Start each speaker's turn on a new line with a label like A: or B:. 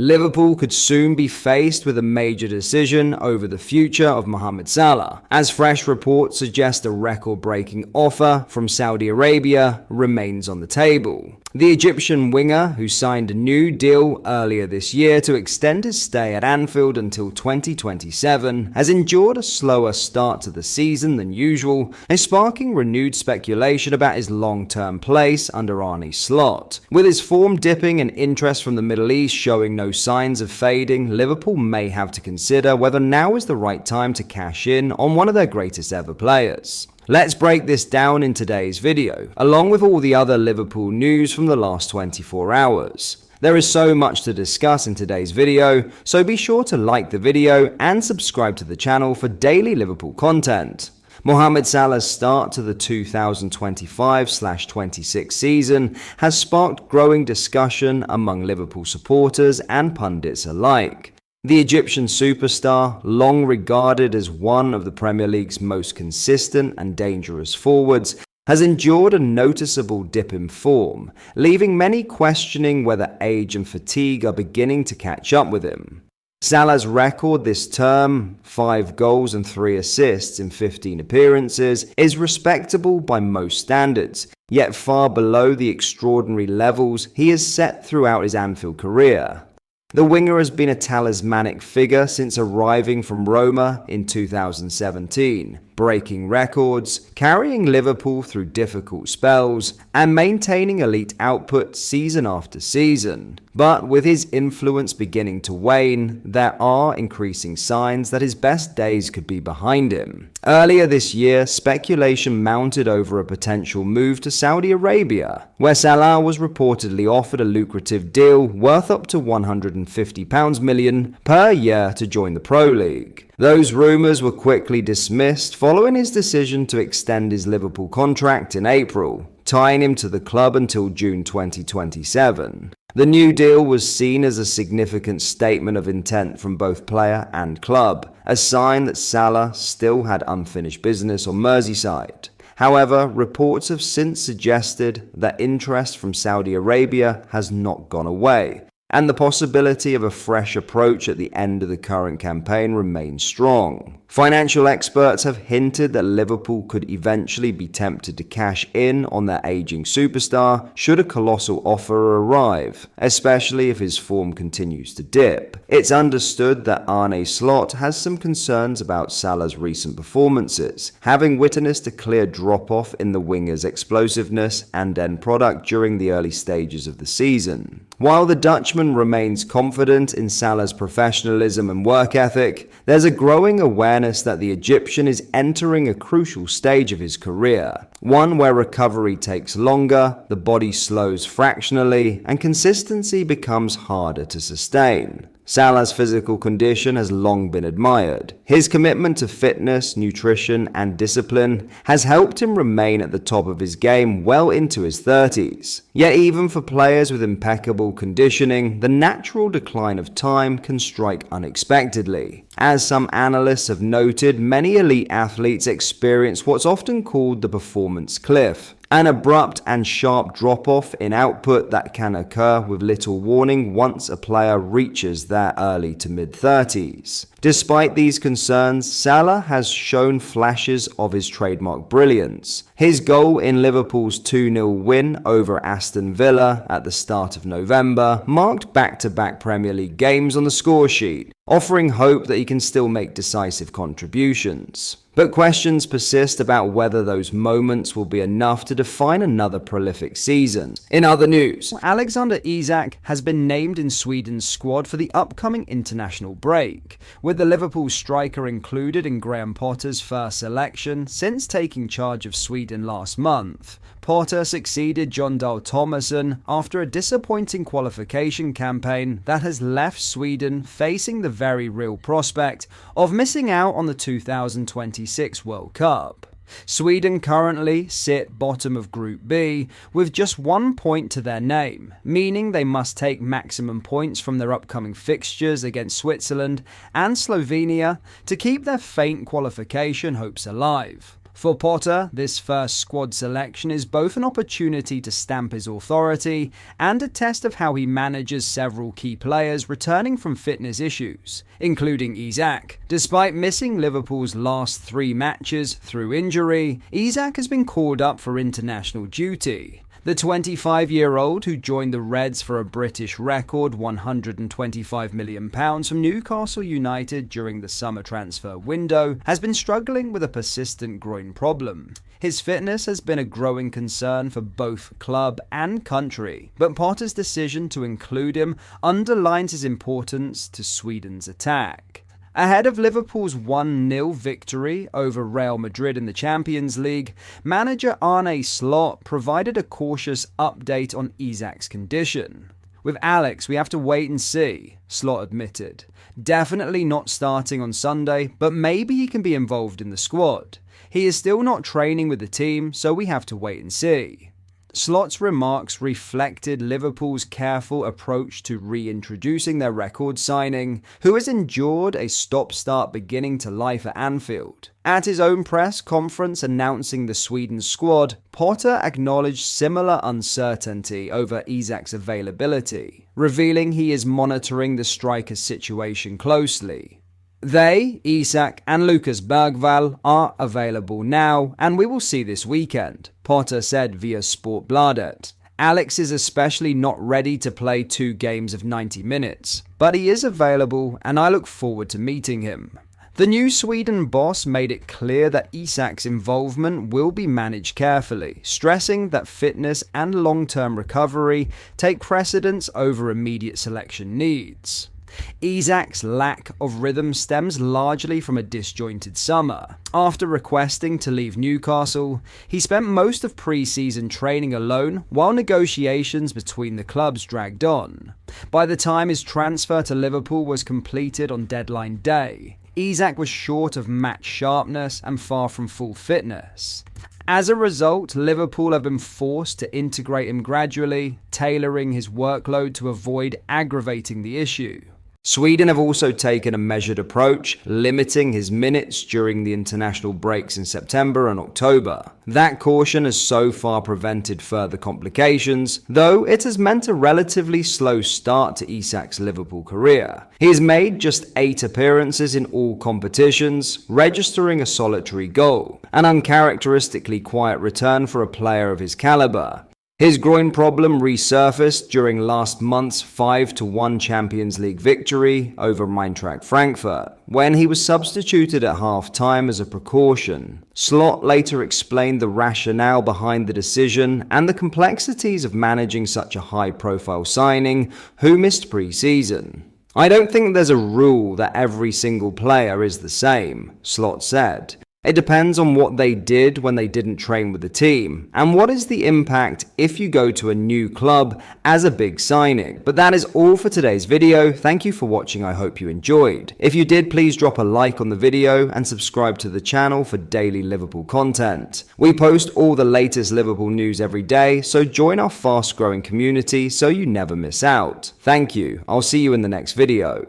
A: Liverpool could soon be faced with a major decision over the future of Mohamed Salah, as fresh reports suggest a record-breaking offer from Saudi Arabia remains on the table. The Egyptian winger, who signed a new deal earlier this year to extend his stay at Anfield until 2027, has endured a slower start to the season than usual, and sparking renewed speculation about his long-term place under Arne Slot. With his form dipping and interest from the Middle East showing no signs of fading, Liverpool may have to consider whether now is the right time to cash in on one of their greatest ever players. Let's break this down in today's video, along with all the other Liverpool news from the last 24 hours. There is so much to discuss in today's video, so be sure to like the video and subscribe to the channel for daily Liverpool content. Mohamed Salah's start to the 2025/26 season has sparked growing discussion among Liverpool supporters and pundits alike. The Egyptian superstar, long regarded as one of the Premier League's most consistent and dangerous forwards, has endured a noticeable dip in form, leaving many questioning whether age and fatigue are beginning to catch up with him. Salah's record this term, 5 goals and 3 assists in 15 appearances, is respectable by most standards, yet far below the extraordinary levels he has set throughout his Anfield career. The winger has been a talismanic figure since arriving from Roma in 2017, breaking records, carrying Liverpool through difficult spells, and maintaining elite output season after season. But with his influence beginning to wane, there are increasing signs that his best days could be behind him. Earlier this year, speculation mounted over a potential move to Saudi Arabia, where Salah was reportedly offered a lucrative deal worth up to £150 million per year to join the Pro League. Those rumours were quickly dismissed following his decision to extend his Liverpool contract in April, tying him to the club until June 2027. The new deal was seen as a significant statement of intent from both player and club, a sign that Salah still had unfinished business on Merseyside. However, reports have since suggested that interest from Saudi Arabia has not gone away, and the possibility of a fresh approach at the end of the current campaign remains strong. Financial experts have hinted that Liverpool could eventually be tempted to cash in on their aging superstar should a colossal offer arrive, especially if his form continues to dip. It's understood that Arne Slot has some concerns about Salah's recent performances, having witnessed a clear drop-off in the winger's explosiveness and end product during the early stages of the season. While the Dutchman remains confident in Salah's professionalism and work ethic, there's a growing awareness that the Egyptian is entering a crucial stage of his career, one where recovery takes longer, the body slows fractionally, and consistency becomes harder to sustain. Salah's physical condition has long been admired. His commitment to fitness, nutrition, and discipline has helped him remain at the top of his game well into his 30s. Yet even for players with impeccable conditioning, the natural decline of time can strike unexpectedly. As some analysts have noted, many elite athletes experience what's often called the performance cliff, an abrupt and sharp drop-off in output that can occur with little warning once a player reaches their early to mid-30s. Despite these concerns, Salah has shown flashes of his trademark brilliance. His goal in Liverpool's 2-0 win over Aston Villa at the start of November marked back-to-back Premier League games on the scoresheet, offering hope that he can still make decisive contributions. But questions persist about whether those moments will be enough to define another prolific season. In other news, Alexander Isak has been named in Sweden's squad for the upcoming international break, with the Liverpool striker included in Graham Potter's first selection since taking charge of Sweden last month. Potter succeeded Jon Dahl Tomasson after a disappointing qualification campaign that has left Sweden facing the very real prospect of missing out on the 2026 World Cup. Sweden currently sit bottom of Group B with just 1 point to their name, meaning they must take maximum points from their upcoming fixtures against Switzerland and Slovenia to keep their faint qualification hopes alive.
B: For Potter, this first squad selection is both an opportunity to stamp his authority and a test of how he manages several key players returning from fitness issues, including Isak. Despite missing Liverpool's last 3 matches through injury, Isak has been called up for international duty. The 25-year-old, who joined the Reds for a British record £125 million from Newcastle United during the summer transfer window, has been struggling with a persistent groin problem. His fitness has been a growing concern for both club and country, but Potter's decision to include him underlines his importance to Sweden's attack. Ahead of Liverpool's 1-0 victory over Real Madrid in the Champions League, manager Arne Slot provided a cautious update on Isak's condition. "With Alex, we have to wait and see," Slot admitted. "Definitely not starting on Sunday, but maybe he can be involved in the squad. He is still not training with the team, so we have to wait and see." Slot's remarks reflected Liverpool's careful approach to reintroducing their record signing, who has endured a stop-start beginning to life at Anfield. At his own press conference announcing the Sweden squad, Potter acknowledged similar uncertainty over Isak's availability, revealing he is monitoring the striker's situation closely. They, Isak and Lucas Bergvall, are available now, and we will see this weekend, Potter said via Sportbladet. Alex is especially not ready to play 2 games of 90 minutes, but he is available and I look forward to meeting him. The new Sweden boss made it clear that Isak's involvement will be managed carefully, stressing that fitness and long-term recovery take precedence over immediate selection needs. Isak's lack of rhythm stems largely from a disjointed summer. After requesting to leave Newcastle, he spent most of pre-season training alone while negotiations between the clubs dragged on. By the time his transfer to Liverpool was completed on deadline day, Isak was short of match sharpness and far from full fitness. As a result, Liverpool have been forced to integrate him gradually, tailoring his workload to avoid aggravating the issue. Sweden have also taken a measured approach, limiting his minutes during the international breaks in September and October. That caution has so far prevented further complications, though it has meant a relatively slow start to Isak's Liverpool career. He has made just 8 appearances in all competitions, registering a solitary goal, an uncharacteristically quiet return for a player of his caliber. His groin problem resurfaced during last month's 5-1 Champions League victory over Eintracht Frankfurt, when he was substituted at half-time as a precaution. Slot later explained the rationale behind the decision and the complexities of managing such a high-profile signing who missed pre-season. "I don't think there's a rule that every single player is the same," Slot said. "It depends on what they did when they didn't train with the team, and what is the impact if you go to a new club as a big signing." But that is all for today's video. Thank you for watching. I hope you enjoyed. If you did, please drop a like on the video and subscribe to the channel for daily Liverpool content. We post all the latest Liverpool news every day, so join our fast-growing community so you never miss out. Thank you. I'll see you in the next video.